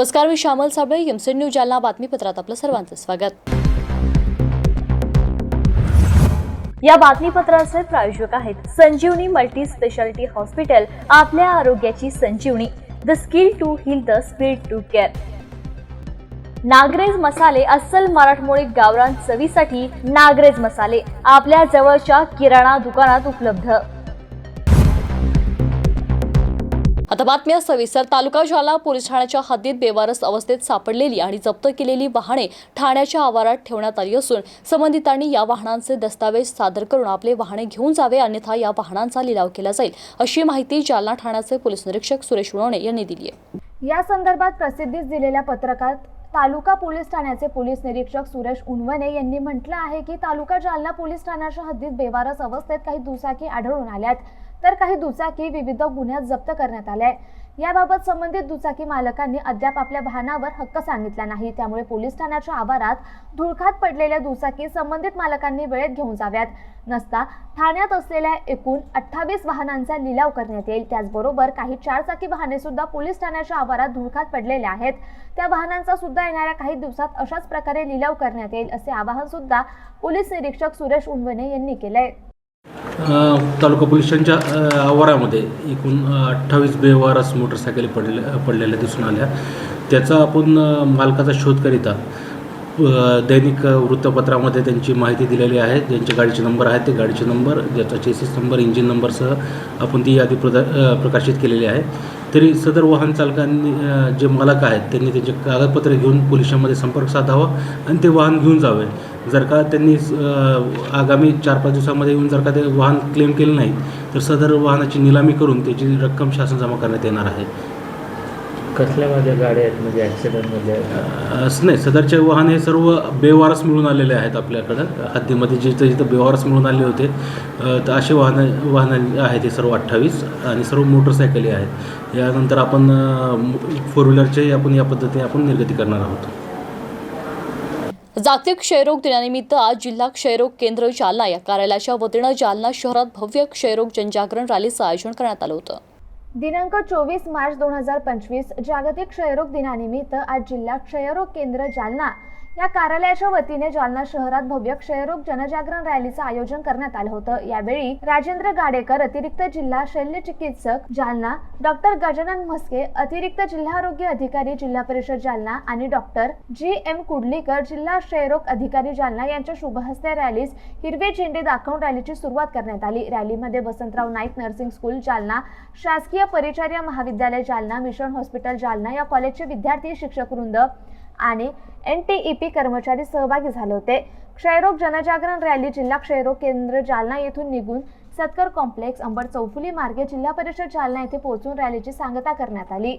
नमस्कार, मी Shyamal Sable. MC news Jalna बातमीपत्रात आपलं सर्वांचं स्वागत. या बातमीपत्राचे प्रायोजक आहेत संजीवनी मल्टी स्पेशालिटी हॉस्पिटल. आपल्या आरोग्याची संजीवनी. The skill to heal, the speed to care. Nagraj मसाले, अस्सल मराठमोळी गावरान चवीसाठी नागरेज मसाले आपल्या जवळच्या किराणा दुकानात उपलब्ध. आता बातम्या सविस्तर. तालुका जालना पोलीस ठाण्याच्या हद्दीत बेवारस अवस्थेत सापडलेली आणि जप्त केलेली वाहने ठाण्याच्या आवारात ठेवण्यात आली असून संबंधितांनी या वाहनांचे दस्तावेज सादर करून आपले वाहने घेऊन जावे, अन्यथा या वाहनांचा लिलाव केला जाईल, अशी माहिती जालना ठाण्याचे पोलीस निरीक्षक सुरेश उनवणे यांनी दिली आहे. या संदर्भात प्रसिद्धीस दिलेल्या पत्रकात तालुका पोलीस ठाण्याचे पोलीस निरीक्षक सुरेश उनवणे यांनी म्हटलं आहे की तालुका जालना पोलीस ठाण्याच्या हद्दीत बेवारस अवस्थेत काही दुचाकी आढळून आल्यात, तर काही दुचाकी विविध गुन्ह्यात जप्त करण्यात आल्या. याबाबत संबंधित दुचाकी मालकांनी अद्याप आपल्या वाहनावर हक्क सांगितला नाही. त्यामुळे पोलीस ठाण्याच्या आवारात धुळखात पडलेल्या दुचाकी संबंधित मालकांनी वेळेत घेऊन जाव्यात, नसता ठाण्यात असलेल्या एकूण 28 वाहनांचा लिलाव करण्यात येईल. त्याचबरोबर काही 4 चाकी वाहने सुद्धा पोलीस ठाण्याच्या आवारात धुळखात पडलेले आहेत. त्या वाहनांचा सुद्धा येणाऱ्या काही दिवसात अशाच प्रकारे लिलाव करण्यात येईल, असे आवाहन सुद्धा पोलीस निरीक्षक सुरेश उनवणे यांनी केलंय. तालुका पोलिसांच्या आवारामध्ये एकूण 28 बेवारस मोटरसायकली पडलेल्या दिसून आल्या. त्याचा आपण मालकाचा शोध करिता दैनिक वृत्तपत्रामध्ये त्यांची माहिती दिलेली आहे. ज्यांचे गाडीचे नंबर आहेत ते गाडीचे नंबर, ज्याचा चेसिस नंबर, इंजिन नंबरसह आपण ती यादी प्रकाशित केलेली आहे. तरी सदर वाहन चालकांनी जे मालक आहेत त्यांनी त्यांचे कागदपत्रे घेऊन पोलिसांमध्ये संपर्क साधावा आणि ते वाहन घेऊन जावे. जर का त्यांनी आगामी 4-5 दिवसामध्ये येऊन जर का ते वाहन क्लेम केलं नाही तर सदर वाहनाची निलामी करून त्याची रक्कम शासन जमा करण्यात येणार आहे. कसल्यामध्ये गाड्या आहेत, म्हणजे ॲक्सिडेंटमध्ये? असं नाही, सदरचे वाहन हे सर्व बेवारस मिळून आलेले आहेत. आपल्याकडं हद्दीमध्ये जिथं बेवारस मिळून आले होते तर असे वाहन आहेत हे सर्व 28 आणि सर्व मोटरसायकली आहेत. यानंतर आपण 4 व्हीलरचे आपण या पद्धतीने आपण निर्गती करणार आहोत. जागतिक क्षयरोग दिनानिमित्त आज जिल्हा क्षयरोग केंद्र जालना या कार्यालयाच्या वतीनं जालना शहरात भव्य क्षयरोग जनजागरण रॅलीचं आयोजन करण्यात आलं होतं. दिनांक 24 मार्च 2025 जागतिक क्षयरोग दिनानिमित्त आज जिल्हा क्षयरोग केंद्र जालना या कार्यालयाच्या वतीने जालना शहरात भव्य क्षयरोग जनजागरण रॅलीचं आयोजन करण्यात आलं होतं. यावेळी राजेंद्र गाडेकर, अतिरिक्त जिल्हा शल्य चिकित्सक जालना, डॉक्टर गजानन म्हस्के, अतिरिक्त जिल्हा आरोग्य अधिकारी जिल्हा परिषद जालना आणि डॉक्टर GM कुडलीकर, जिल्हा क्षयरोग अधिकारी जालना यांच्या शुभहस्ते रॅलीस हिरवे झेंडे दाखवून रॅलीची सुरुवात करण्यात आली. रॅलीमध्ये वसंतराव नाईक नर्सिंग स्कूल जालना, शासकीय परिचार्य महाविद्यालय जालना, मिशन हॉस्पिटल जालना या कॉलेजचे विद्यार्थी, शिक्षक वृंद आणि NTEP कर्मचारी सहभागी झाले होते. क्षयरोग जनजागरण रॅली जिल्हा क्षयरोग केंद्र जालना येथून निघून सत्कर कॉम्प्लेक्स, अंबड चौफुली मार्गे जिल्हा परिषद जालना येथे पोहोचून रॅलीची सांगता करण्यात आली.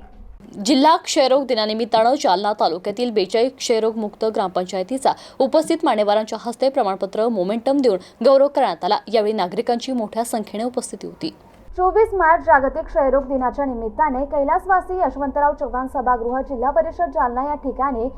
जिल्हा क्षयरोग दिनानिमित्तानं जालना तालुक्यातील 42 क्षयरोग मुक्त ग्रामपंचायतीचा उपस्थित मान्यवरांच्या हस्ते प्रमाणपत्र मोमेंटम देऊन गौरव करण्यात आला. यावेळी नागरिकांची मोठ्या संख्येने उपस्थिती होती. 24 मार्च जागतिक क्षयरोग दिनाच्या निमित्ताने कैलासवासी यशवंतराव चव्हाण सभागृह, जिल्हा परिषद जालना या ठिकाणी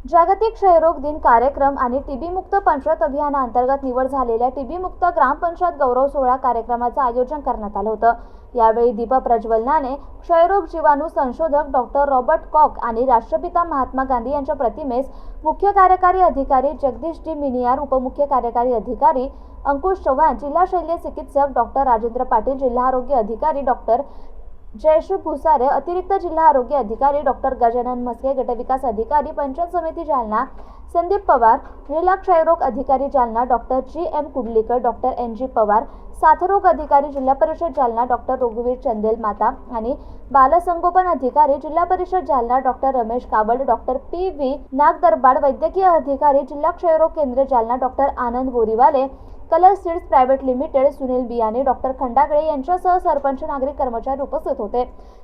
जागतिक क्षयरोग दिन कार्यक्रम आणि टीबी मुक्त पंचायत अभियानाअंतर्गत निवड झालेल्या टीबी मुक्त ग्रामपंचायत गौरव सोहळा कार्यक्रमाचं आयोजन करण्यात आलं होतं. यावेळी दीप प्रज्वलनाने क्षयरोग जीवाणू संशोधक डॉक्टर रॉबर्ट कॉक आणि राष्ट्रपिता महात्मा गांधी यांच्या प्रतिमेस मुख्य कार्यकारी अधिकारी जगदीश डी मिनियार, उपमुख्य कार्यकारी अधिकारी अंकुश चव्हाण, जिल्हा शल्य चिकित्सक डॉक्टर राजेंद्र पाटील, जिल्हा आरोग्य अधिकारी डॉक्टर जयश्री भुसारे, अतिरिक्त जिल्हा आरोग्य अधिकारी डॉक्टर गजानन म्हस्के, गटविकास अधिकारी पंचायत समिती जालना संदीप पवार, जिल्हा क्षयरोग अधिकारी Jalna doctor GM Kudlikar, doctor NG Pawar, साथरोग अधिकारी जिल्हा परिषद जालना डॉक्टर रघुवीर चंदेल माता आणि बालसंगोपन अधिकारी जिल्हा परिषद जालना डॉक्टर रमेश कावड, डॉक्टर PV नागदरबाड, वैद्यकीय अधिकारी जिल्हा क्षयरोग केंद्र Jalna doctor Anand Boriwale, colour seeds private limited Sunil बियाणे, डॉक्टर खंडागळे यांच्यासह सरपंच, नागरिक, कर्मचारी उपस्थित होते.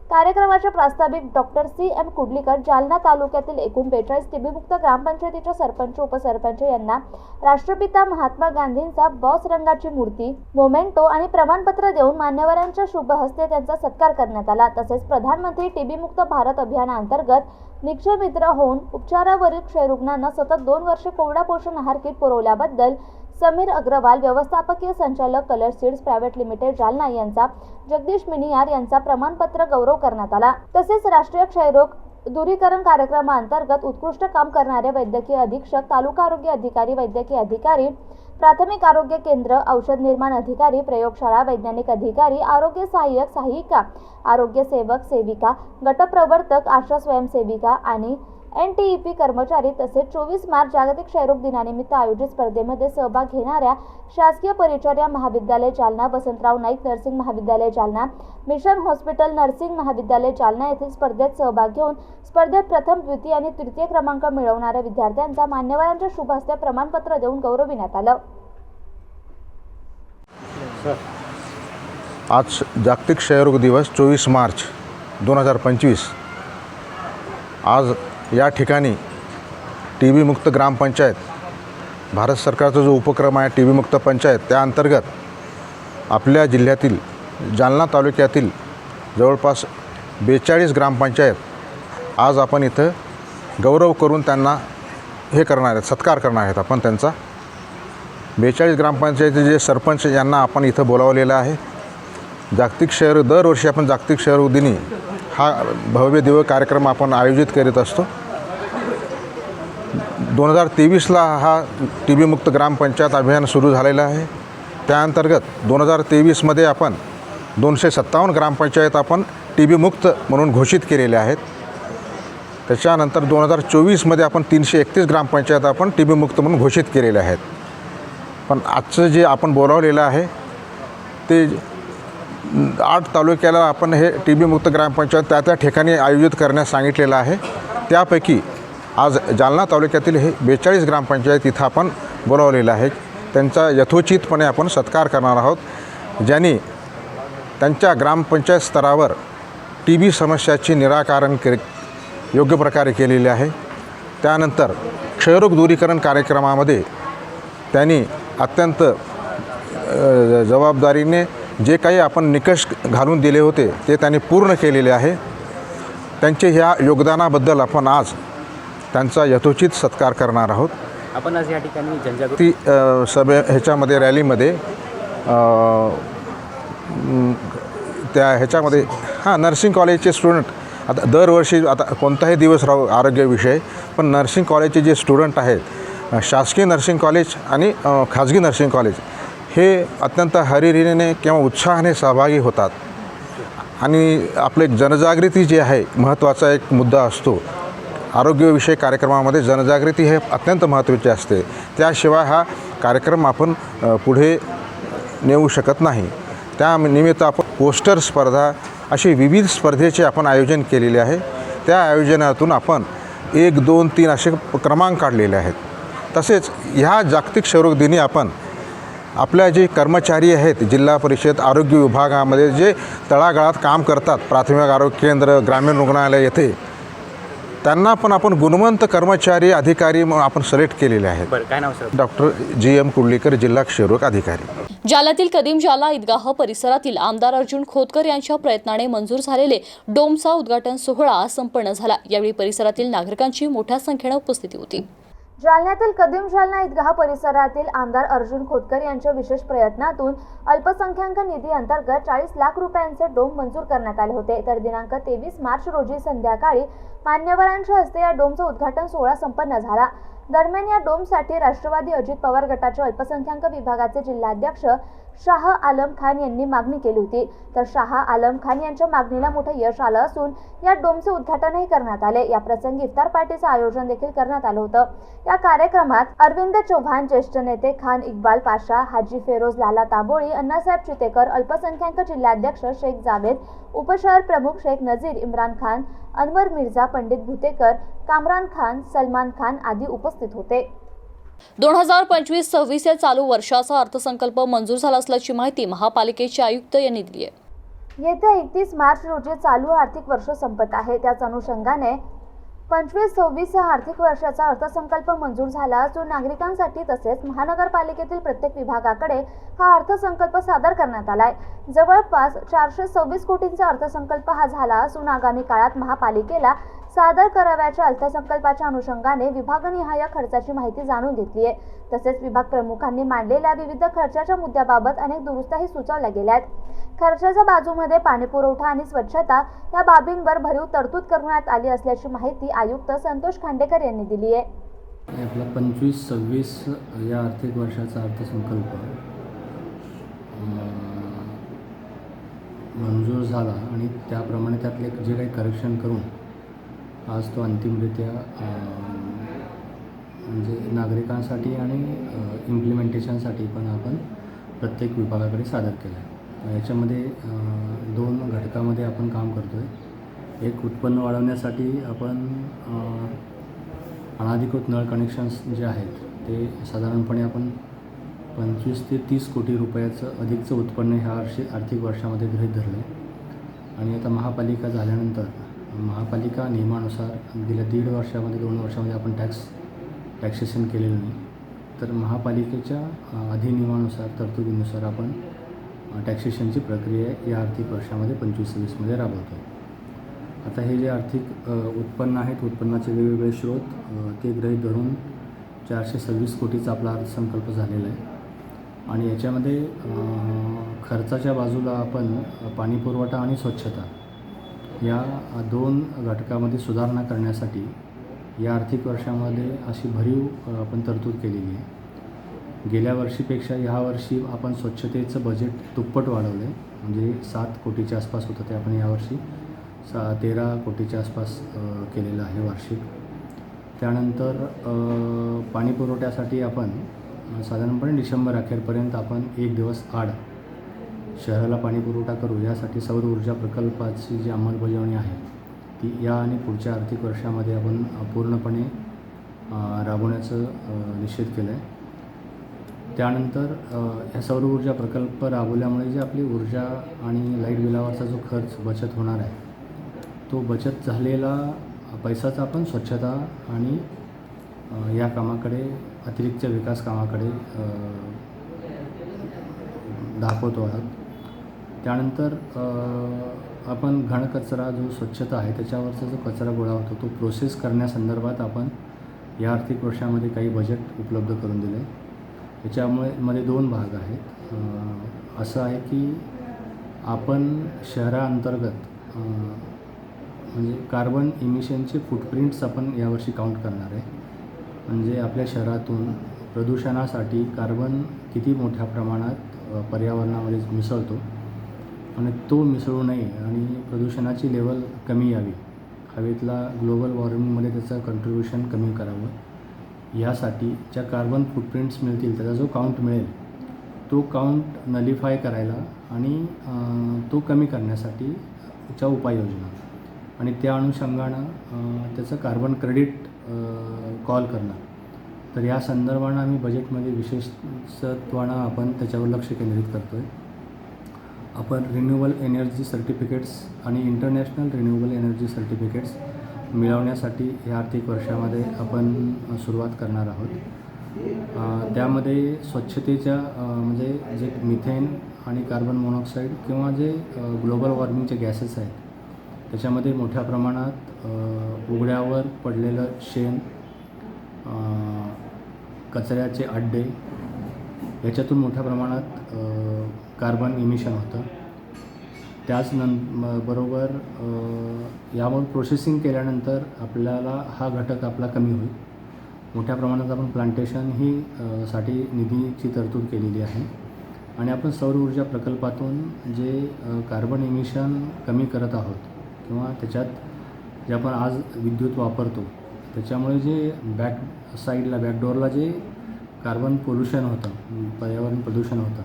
कार्यक्रमाचे प्रास्ताविक डॉक्टर CM कुडलीकर, जालना तालुक्यातील एकूण 42 टीबीमुक्त ग्रामपंचायतीच्या सरपंच, उपसरपंच यांना राष्ट्रपिता महात्मा गांधींचा बॉस रंगाची मूर्ती, मोमेंटो आणि प्रमाणपत्र देऊन मान्यवरांच्या शुभ हस्ते त्यांचा सत्कार करण्यात आला. तसेच प्रधानमंत्री टीबीमुक्त भारत अभियानाअंतर्गत निक्षय मित्र होऊन उपचारावरील क्षयरुग्णांना सतत 2 वर्षे कोरडा पोषण आहार किट पुरवल्याबद्दल समीर अग्रवाल, व्यवस्थापकीय संचालक colour seeds private limited Jalna यांचा, जगदीश मिनियार यांचा प्रमाणपत्र गौरव करण्यात आला. तसेच राष्ट्रीय क्षयरोग दूरीकरण कार्यक्रमाअंतर्गत उत्कृष्ट काम करणारे वैद्यकीय अधीक्षक, तालुका आरोग्य अधिकारी, वैद्यकीय अधिकारी, प्राथमिक आरोग्य केंद्र, औषध निर्माण अधिकारी, प्रयोगशाळा, वैज्ञानिक अधिकारी, आरोग्य सहाय्यक, सहायिका, आरोग्य सेवक, सेविका, गटप्रवर्तक, आशा स्वयंसेविका आणि NTEP कर्मचारी तसेच 24 मार्च जागतिक क्षयरोग दिनानिमित्त आयोजित स्पर्धेमध्ये सहभाग घेणाऱ्या शासकीय परिचर्या महाविद्यालय जालना, वसंतराव नाईक नर्सिंग महाविद्यालय जालना, मिशन हॉस्पिटल नर्सिंग महाविद्यालय जालना येथील स्पर्धेत सहभाग घेऊन स्पर्धेत प्रथम, द्वितीय आणि तृतीय क्रमांक मिळवणाऱ्या विद्यार्थ्यांचा मान्यवरांच्या शुभ हस्ते प्रमाणपत्र देऊन गौरविण्यात आलं. आज जागतिक क्षयरोग दिवस 24 मार्च 2025. आज या ठिकाणी TB मुक्त ग्रामपंचायत, भारत सरकारचा जो उपक्रम आहे TB मुक्त पंचायत, त्या अंतर्गत आपल्या जिल्ह्यातील जालना तालुक्यातील जवळपास 42 ग्रामपंचायत आज आपण इथं गौरव करून त्यांना हे करणार आहेत, सत्कार करणार आहेत. आपण त्यांचा 42 ग्रामपंचायतीचे जे सरपंच यांना आपण इथं बोलावलेलं आहे. जागतिक क्षयरोग दरवर्षी आपण जागतिक क्षयरोग दिनी हा भव्य दिव्य कार्यक्रम आपण आयोजित करीत असतो. 2023ला हा TB मुक्त ग्रामपंचायत अभियान सुरू झालेलं आहे. त्या अंतर्गत 2023मध्ये आपण 257 ग्रामपंचायत आपण TB मुक्त म्हणून घोषित केलेल्या आहेत. त्याच्यानंतर 2024मध्ये आपण 331 ग्रामपंचायत आपण TB मुक्त म्हणून घोषित केलेल्या आहेत. पण आजचं जे आपण बोलावलेलं आहे ते 8 तालुक्याला आपण हे TB मुक्त ग्रामपंचायत त्या ठिकाणी आयोजित करण्यास सांगितलेलं आहे. त्यापैकी आज जालना तालुक्यातील हे 42 ग्रामपंचायत इथं आपण बोलावलेलं आहे. त्यांचा यथोचितपणे आपण सत्कार करणार आहोत, ज्यांनी त्यांच्या ग्रामपंचायत स्तरावर TB समस्याचे निराकरण योग्य प्रकारे केलेले आहे. त्यानंतर क्षयरोग दूरीकरण कार्यक्रमामध्ये त्यांनी अत्यंत जबाबदारीने जे काही आपण निकष घालून दिले होते ते त्यांनी पूर्ण केलेले आहे. त्यांचे ह्या योगदानाबद्दल आपण आज त्यांचा यथोचित सत्कार करणार आहोत. आपण आज या ठिकाणी जनजागृती ह्याच्यामध्ये रॅलीमध्ये त्या ह्याच्यामध्ये नर्सिंग कॉलेजचे स्टुडंट आता दरवर्षी आता कोणताही दिवस राहू आरोग्यविषय, पण नर्सिंग कॉलेजचे जे स्टुडंट आहेत, शासकीय नर्सिंग कॉलेज आणि खाजगी नर्सिंग कॉलेज, हे अत्यंत हरिहरीने किंवा उत्साहाने सहभागी होतात. आणि आपले जनजागृती जी आहे महत्त्वाचा एक मुद्दा असतो. आरोग्यविषयक कार्यक्रमामध्ये जनजागृती हे अत्यंत महत्त्वाचे असते. त्याशिवाय हा कार्यक्रम आपण पुढे नेऊ शकत नाही. त्या निमित्त आपण पोस्टर स्पर्धा अशी विविध स्पर्धेचे आपण आयोजन केलेले आहे. त्या आयोजनातून आपण 1, 2, 3 असे क्रमांक काढलेले आहेत. तसेच ह्या जागतिक क्षयरोग दिनी आपण आपल्या जे कर्मचारी आहेत जिल्हा परिषद आरोग्य विभागामध्ये जे तळागाळात काम करतात, प्राथमिक आरोग्य केंद्र, ग्रामीण रुग्णालय येथे, त्यांना पण आपण गुणवंत कर्मचारी अधिकारी म्हणून आपण सिलेक्ट केलेले आहेत. बरं, काय नाव सर? डॉक्टर GM कुर्लीकर, जिल्हा क्षयरोग अधिकारी. जालन्यातील कदीम जालना ईदगाह परिसरातील आमदार अर्जुन खोतकर यांच्या प्रयत्नाने मंजूर झालेले डोमचा उद्घाटन सोहळा संपन्न झाला. यावेळी परिसरातील नागरिकांची मोठ्या संख्येने उपस्थिती होती. जालन्यातील कदीम जालना ईदगाह परिसरातील आमदार अर्जुन खोतकर यांच्या विशेष प्रयत्नातून अल्पसंख्याक निधी अंतर्गत 40 लाख रुपयांचे डोम मंजूर करण्यात आले होते. तर दिनांक 23 मार्च रोजी संध्याकाळी मान्यवरांच्या हस्ते या डोमचा उद्घाटन सोहळा संपन्न झाला. दरम्यान या डोमसाठी राष्ट्रवादी अजित पवार गटाचे अल्पसंख्याक विभागाचे जिल्हाध्यक्ष शाह आलम खान यांनी मागणी केली होती. तर शाह आलम खान यांच्या मागणीला मोठं यश आलं असून या डोमचे उद्घाटनही करण्यात आले. या प्रसंगी इफ्तार पार्टीचं आयोजन देखील करण्यात आलं होतं. या कार्यक्रमात अरविंद चौहान, ज्येष्ठ नेते खान इक्बाल पाशा, हाजी फेरोज लाला तांबोळी, अण्णासाहेब चितेकर, अल्पसंख्याक जिल्हाध्यक्ष शेख जावेद, उपशहर प्रमुख शेख नजीर, इम्रान खान, अनवर मिर्झा, पंडित भुतेकर, कामरान खान, सलमान खान आदी उपस्थित होते. 2025-26 या चालू वर्षाचा अर्थसंकल्प मंजूर झाला असल्याची माहिती महापालिकेचे आयुक्त यांनी दिली आहे. येत्या 31 मार्च रोजी चालू आर्थिक वर्ष संपत आहे. त्याच अनुषंगाने 25-26 या आर्थिक वर्षाचा अर्थसंकल्प मंजूर झाला असून नागरिकांसाठी तसेच महानगरपालिकेतील प्रत्येक विभागाकडे हा अर्थसंकल्प सादर करण्यात आलाय. जवळपास 426 कोटींचा अर्थसंकल्प हा झाला असून आगामी काळात महापालिकेला सादर करावयाच्या अर्थसंकल्पाच्या अनुषंगाने विभागनिहाय खर्चाची माहिती जाणून घेतली आहे. तसेच विभाग प्रमुखांनी मांडलेल्या विविध खर्चाच्या मुद्द्याबाबत अनेक दुरुस्त्याही सुचवल्या गेल्या आहेत. खर्चाच्या बाजूमध्ये पाणीपुरवठा आणि स्वच्छता या बाबींवर भरीव तरतूद करण्यात आली असल्याची माहिती आयुक्त संतोष खांडेकर यांनी दिली आहे. आपला 25-26 या आर्थिक वर्षाचा अर्थसंकल्प मंजूर झाला आणि त्याप्रमाणे त्यातले जे काही करेक्शन करून आज तो अंतिमरित्या म्हणजे नागरिकांसाठी आणि इम्प्लिमेंटेशनसाठी पण आपण प्रत्येक विभागाकडे सादर केला आहे. याच्यामध्ये 2 घटकामध्ये आपण काम करतो आहे. एक, उत्पन्न वाढवण्यासाठी आपण अनाधिकृत नळ कनेक्शन्स जे आहेत ते साधारणपणे आपण 25 ते 30 कोटी रुपयाचं अधिकचं उत्पन्न ह्या आर्थिक वर्षामध्ये गृहीत धरलं आहे. आणि आता महापालिका झाल्यानंतर महापालिका नियमानुसार गेल्या 1.5 वर्षामध्ये 2 वर्षामध्ये आपण टॅक्सेशन केलेलं नाही. तर महापालिकेच्या अधिनियमानुसार तरतुदीनुसार आपण टॅक्सेशनची प्रक्रिया या आर्थिक वर्षामध्ये 25-26मध्ये राबवतो आहे. आता हे जे आर्थिक उत्पन्न आहेत, उत्पन्नाचे वेगवेगळे स्रोत ते गृहीत धरून 426 कोटीचा आपला अर्थसंकल्प झालेला आहे. आणि याच्यामध्ये खर्चाच्या बाजूला आपण पाणीपुरवठा आणि स्वच्छता या 2 घटकामध्ये सुधारणा करण्यासाठी या आर्थिक वर्षामध्ये अशी भरीव आपण तरतूद केलेली आहे. गेल्या वर्षीपेक्षा ह्या वर्षी आपण स्वच्छतेचं बजेट दुप्पट वाढवलं आहे. म्हणजे 7 कोटीच्या आसपास होतं ते आपण यावर्षी 13 कोटीच्या आसपास केलेलं आहे वार्षिक. त्यानंतर पाणीपुरवठ्यासाठी आपण साधारणपणे डिसेंबर अखेरपर्यंत आपण 1 दिवस आड शहराला पाणीपुरवठा करू यासाठी सौर ऊर्जा प्रकल्पाची जी अंमलबजावणी आहे ती या आणि पुढच्या आर्थिक वर्षामध्ये आपण पूर्णपणे राबवण्याचं निश्चित केलं आहे. त्यानंतर ह्या सौर ऊर्जा प्रकल्प राबवल्यामुळे जे आपली ऊर्जा आणि लाईट बिलावरचा जो खर्च बचत होणार आहे तो बचत झालेला पैसाचा आपण स्वच्छता आणि या कामाकडे अतिरिक्त विकास कामाकडे दाखवतो आहोत. त्यानंतर आपण घनकचरा जो स्वच्छता आहे त्याच्यावरचा जो कचरा गोळा होतो तो प्रोसेस करण्यासंदर्भात आपण या आर्थिक वर्षामध्ये काही बजेट उपलब्ध करून दिले. याच्यामुळे 2 भाग आहेत. असं आहे की आपण शहराअंतर्गत म्हणजे कार्बन इमिशनचे फुटप्रिंट्स आपण यावर्षी काउंट करणार आहे. म्हणजे आपल्या शहरातून प्रदूषणासाठी कार्बन किती मोठ्या प्रमाणात पर्यावरणामध्ये मिसळतो आणि तो मिसळू नये आणि प्रदूषणाची लेवल कमी यावी, हवेतला ग्लोबल वॉर्मिंगमध्ये त्याचं कंट्रीब्युशन कमी करावं यासाठी ज्या कार्बन फुटप्रिंट्स मिळतील त्याचा जो काउंट मिळेल तो काउंट नलिफाय करायला आणि तो कमी करण्यासाठीच्या उपाययोजना आणि त्या अनुषंगानं त्याचं कार्बन क्रेडिट कॉल करणं. तर या संदर्भानं आम्ही बजेटमध्ये विशेषत्वानं आपण त्याच्यावर लक्ष केंद्रित करतो आहे. आपण रिन्युएबल एनर्जी सर्टिफिकेट्स आणि इंटरनॅशनल रिन्युएबल एनर्जी सर्टिफिकेट्स मिळवण्यासाठी या आर्थिक वर्षामध्ये आपण सुरुवात करणार आहोत. त्यामध्ये स्वच्छतेच्या म्हणजे जे मिथेन आणि कार्बन मोनॉक्साईड किंवा जे ग्लोबल वॉर्मिंगचे गॅसेस आहेत त्याच्यामध्ये मोठ्या प्रमाणात उघड्यावर पडलेलं शेण, कचऱ्याचे अड्डे याच्यातून मोठ्या प्रमाणात कार्बन इमिशन होतं. बरोबर यावर प्रोसेसिंग केल्यानंतर आपल्याला हा घटक आपला कमी होईल. मोठ्या प्रमाणात आपण प्लांटेशन ही साठी निधीची तरतूद केलेली आहे आणि आपण सौर ऊर्जा प्रकल्पातून जे कार्बन इमिशन कमी करत आहोत किंवा त्याच्यात जे आपण आज विद्युत वापरतो त्याच्यामुळे जे बॅकडोअरला जे कार्बन पोल्युशन होतं, पर्यावरण प्रदूषण होतं,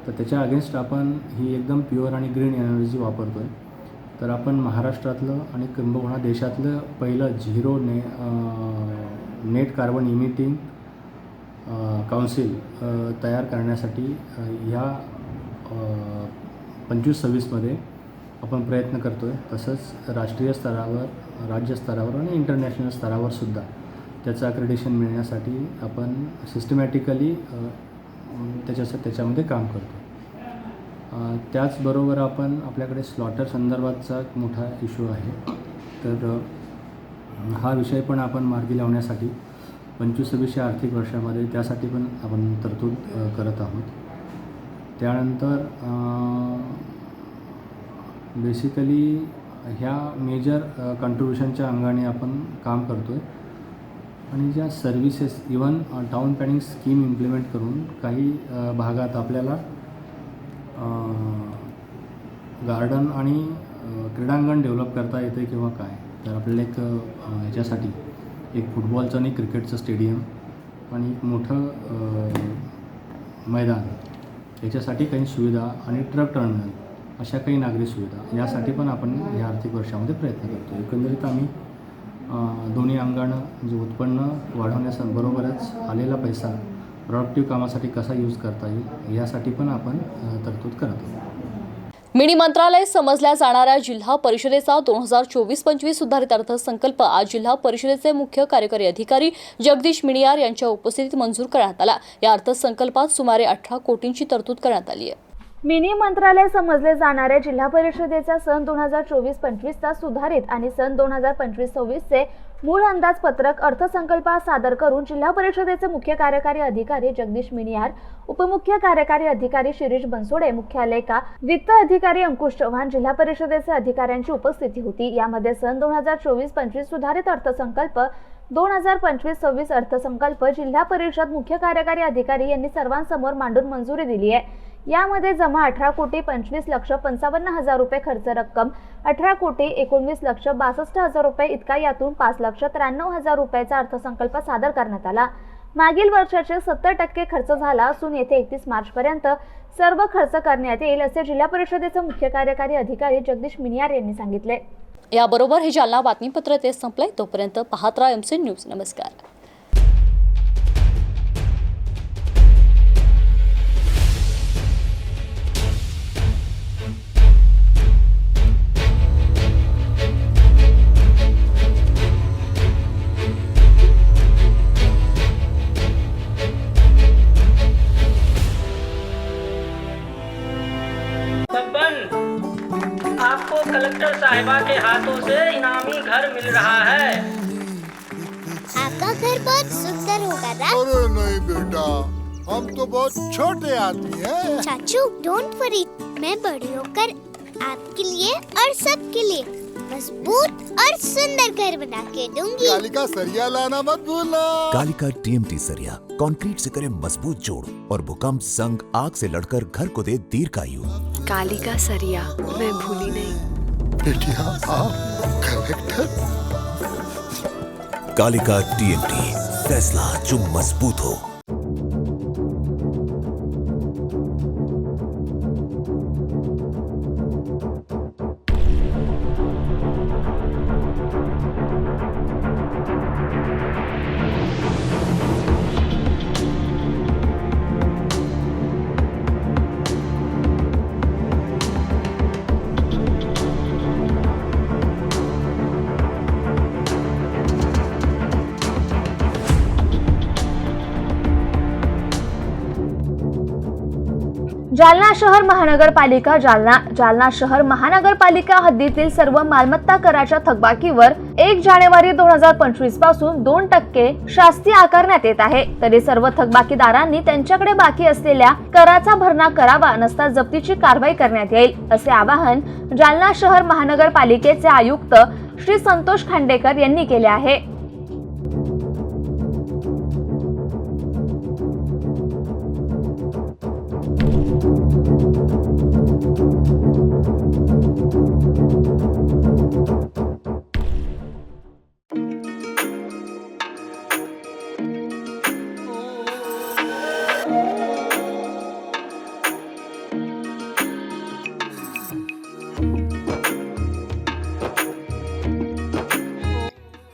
तर त्याच्या अगेन्स्ट आपण ही एकदम प्युअर आणि ग्रीन एनर्जी वापरतो आहे. तर आपण महाराष्ट्रातलं आणि किंबहुना देशातलं पहिलं zero net carbon emitting council तयार करण्यासाठी ह्या 25-26मध्ये आपण प्रयत्न करतो आहे. तसंच राष्ट्रीय स्तरावर राज्य स्तरावर आणि इंटरनॅशनल स्तरावर सुद्धा त्याचं अक्रेडिशन मिळण्यासाठी आपण सिस्टमॅटिकली त्याच्यामध्ये काम करतो. त्याचबरोबर आपल्याकडे स्लॉटर संदर्भातचा एक मोठा इश्यू आहे. तर हा विषय पण आपण मार्गी लावण्यासाठी 25-26 आर्थिक वर्षामध्ये त्यासाठी पण आपण तरतूद करत आहोत. त्यानंतर बेसिकली ह्या मेजर कंट्रीब्युशनच्या अंगाने आपण काम करतो आहे. आणि ज्या services even town planning scheme implement करून काही भागात आपल्याला गार्डन आणि क्रीडांगण डेव्हलप करता येते किंवा काय. तर आपल्याला एक ह्याच्यासाठी एक फुटबॉलचं आणि क्रिकेटचं स्टेडियम आणि एक मोठं मैदान याच्यासाठी काही सुविधा आणि ट्रक टर्मिनल अशा काही नागरी सुविधा यासाठी पण आपण ह्या आर्थिक वर्षामध्ये प्रयत्न करतो. एकंदरीत आम्ही दोन्ही अंगानं जे उत्पन्न वाढवण्याबरोबरच आलेला पैसा प्रोडक्टिव्ह कामासाठी कसा यूज करता येईल यासाठी पण आपण तरतूद करत आहोत. मिनी मंत्रालय समजल्या जाणाऱ्या जिल्हा परिषदेचा 2024-25 सुधारित अर्थसंकल्प आज जिल्हा परिषदेचे मुख्य कार्यकारी अधिकारी जगदीश मिणियार यांच्या उपस्थितीत मंजूर करण्यात आला. या अर्थसंकल्पात सुमारे 18 कोटींची तरतूद करण्यात आली आहे. मिनी मंत्रालय समजले जाणाऱ्या जिल्हा परिषदेचा सन 2024-25चा सुधारित आणि सन 2025-26चे मूळ अंदाजपत्रक अर्थसंकल्पात सादर करून जिल्हा परिषदेचे मुख्य कार्यकारी अधिकारी जगदीश मिणियार, उपमुख्य कार्यकारी अधिकारी शिरीष बनसोडे, मुख्य लेखा वित्त अधिकारी अंकुश चव्हाण, जिल्हा परिषदेचे अधिकाऱ्यांची उपस्थिती होती. यामध्ये सन 2024-25 सुधारित अर्थसंकल्प, 2025-26 अर्थसंकल्प जिल्हा परिषद मुख्य कार्यकारी अधिकारी यांनी सर्वांसमोर मांडून मंजुरी दिली आहे. यामध्ये जमा 18,25,55,000 रुपये खर्च रक्कम, 18,19,62,000 रुपये इतका, यातून 5,93,000 रुपयाचा अर्थसंकल्प सादर करण्यात आला. मागील वर्षाचे 70% खर्च झाला असून येथे 31 मार्चपर्यंत सर्व खर्च करण्यात येईल असे जिल्हा परिषदेचे मुख्य कार्यकारी अधिकारी जगदीश मिणियार यांनी सांगितले. याबरोबर हे जालना बातमीपत्र ते संपले. तोपर्यंत पाहत राहा MC न्यूज. नमस्कार. आपको कलेक्टर साहिबा के हाथों से इनामी घर मिल रहा है. आपका घर बहुत सुंदर होगा ना? अरे नहीं बेटा, हम तो बहुत छोटे आदमी हैं। चाचू डोंट वरी, मैं बड़ी होकर आपके लिए और सबके लिए मजबूत और सुंदर घर बना के दूंगी. कालिका सरिया लाना मत भूलना. कालिका TMT सरिया कंक्रीट से करे मजबूत जोड़ और भूकंप, संग, आग से लड़कर घर को दे दीर्घायु. कालिका सरिया मैं भूली नहीं. बेटिया आप कलेक्टर. कालिका TMT, फैसला जो मजबूत हो. जालना शहर महानगरपालिका जालना शहर महानगरपालिका हद्दीतील सर्व मालमत्ता कराच्या थकबाकीवर 1 जानेवारी 2025 पासून 2% शास्ती आकारण्यात येत आहे. तरी सर्व थकबाकीदारांनी त्यांच्याकडे बाकी असलेल्या कराचा भरणा करावा, नसता जप्तीची कारवाई करण्यात येईल असे आवाहन जालना शहर महानगरपालिकेचे आयुक्त श्री संतोष खांडेकर यांनी केले आहे.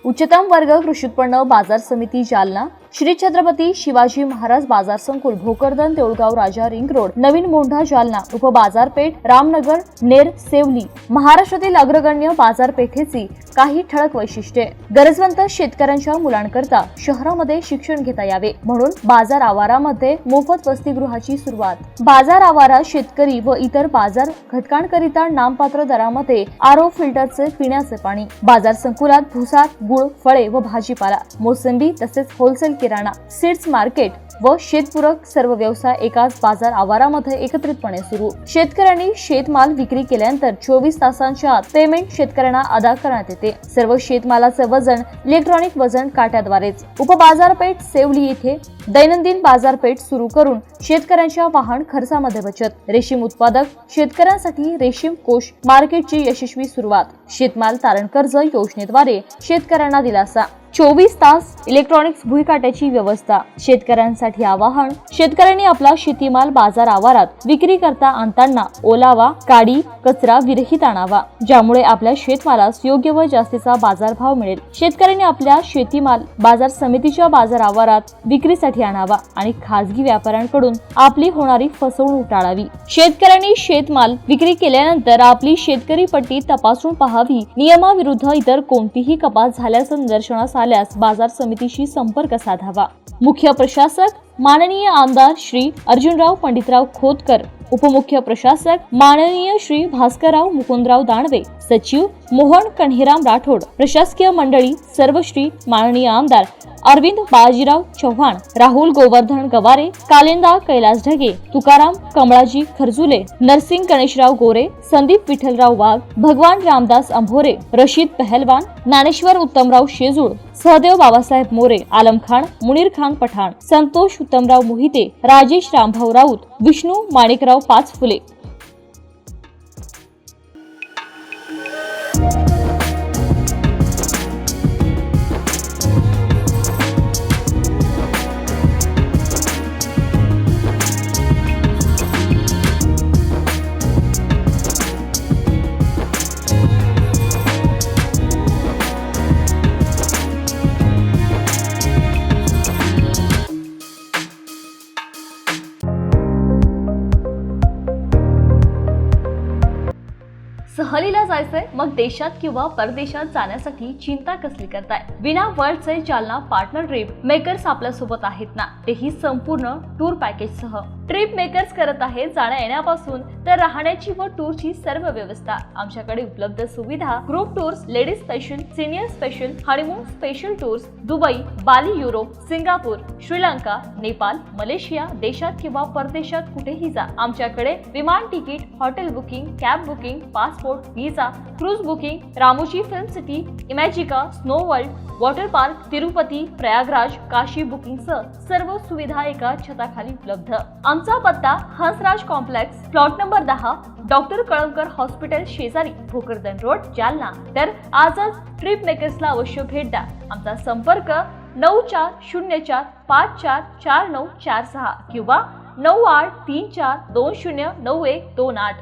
उच्चतम वर्ग कृषी उत्पन्न बाजार समिती जालना श्री छत्रपती शिवाजी महाराज बाजार संकुल, भोकरदन, देऊळगाव राजा, रिंग रोड, नवीन मोंढा, जालना, उपबाजारपेठ, रामनगर, नेर, सेवली. महाराष्ट्रातील अग्रगण्य बाजारपेठेची काही ठळक वैशिष्ट्ये. गरजवंत शेतकऱ्यांच्या मुलांकरता शहरामध्ये शिक्षण घेता यावे म्हणून बाजार आवारामध्ये मोफत वसतिगृहाची सुरुवात. बाजार आवारात शेतकरी व इतर बाजार घटकांकरिता नाममात्र दरामध्ये आरओ फिल्टरचे पिण्याचे पाणी. बाजार संकुलात भुसार, गुळ, फळे व भाजीपाला, मोसंबी तसेच होलसेल किराणा, सीड्स मार्केट व शेतपूरक सर्व व्यवसाय एकाच बाजार आवारामध्ये एकत्रितपणे सुरू. शेतकऱ्यांनी शेतमाल विक्री केल्यानंतर 24 तासांच्या आत पेमेंट शेतकऱ्यांना अदा करण्यात येते. सर्व शेतमालाचे वजन इलेक्ट्रॉनिक वजन काट्याद्वारेच. उपबाजारपेठ सेवली येथे दैनंदिन बाजारपेठ सुरू करून शेतकऱ्यांच्या वाहन खर्चामध्ये बचत. रेशीम उत्पादक शेतकऱ्यांसाठी रेशीम कोष मार्केटची यशस्वी सुरुवात. शेतमाल तारण कर्ज योजनेद्वारे शेतकऱ्यांना दिलासा. 24 तास इलेक्ट्रॉनिक्स भुईकाट्याची व्यवस्था. शेतकऱ्यांसाठी आवाहन: शेतकऱ्यांनी आपला शेतीमाल बाजार आवारात विक्री करता आणताना ओलावा, काडी, कचरा विरहित आणावा, ज्यामुळे आपल्या शेतमालास योग्य व जास्तीचा बाजारभाव मिळेल. शेतकऱ्यांनी आपल्या शेतीमाल बाजार समितीच्या बाजार आवारात विक्रीसाठी आणावा आणि खासगी व्यापाऱ्यांकडून आपली होणारी फसवणूक टाळावी. शेतकऱ्यांनी शेतमाल विक्री केल्यानंतर आपली शेतकरी पट्टी तपासून पाहावी. नियमाविरुद्ध इतर कोणतीही कपात झाल्याचं निदर्शनास आल्यास बाजार समितीशी संपर्क साधावा. मुख्य प्रशासक माननीय आमदार श्री अर्जुनराव पंडितराव खोतकर, उपमुख्य प्रशासक माननीय श्री भास्करराव मुकुंदराव दानवे, सचिव मोहन कन्हेराम राठोड, प्रशासकीय मंडळी सर्व श्री माननीय आमदार अरविंद बाजीराव चव्हाण, राहुल गोवर्धन गवारे, कालिंदा कैलास ढगे, तुकाराम कमळाजी खरजुले, नरसिंग गणेशराव गोरे, संदीप विठ्ठलराव वाघ, भगवान रामदास अंभोरे, रशीद पहलवान, ज्ञानेश्वर उत्तमराव शेजूळ, सहदेव बाबासाहेब मोरे, आलम खान, मुनीर खान पठाण, संतोष उत्तमराव मोहिते, राजेश रामभाऊ राऊत, विष्णू माणिकराव पाचफुले. सहलीला जायचंय? मग देशात किंवा परदेशात जाण्यासाठी चिंता कसली करताय? विना वर्ल्डचे जालना पार्टनर ट्रिप मेकर्स आपल्या सोबत आहेत ना, तेही संपूर्ण टूर पॅकेज सह. ट्रिप मेकर्स करत आहे जाण्या येण्यापासून तर राहण्याची व टूरची सर्व व्यवस्था. आमच्याकडे उपलब्ध सुविधा: group tours, ladies special, senior special, honeymoon special tours, Dubai, Bali, Europe, Singapore, Sri Lanka, Nepal, Malaysia. देशात किंवा परदेशात कुठेही जा, आमच्याकडे विमान ticket, hotel booking, cab booking, passport, visa, cruise booking, Ramoji film city, Imagica, snow world, water park, Tirupati, Prayagraj, Kashi booking सह सर्व सुविधा एका छताखाली उपलब्ध. आमचा पत्ता: Hansraj complex, plot number 10, doctor Kalamkar hospital शेजारी, भोकरदन रोड, जालना. तर आजच ट्रिप मेकर्सला अवश्य भेट द्या. आमचा संपर्क 9404544946 किंवा 9834209128.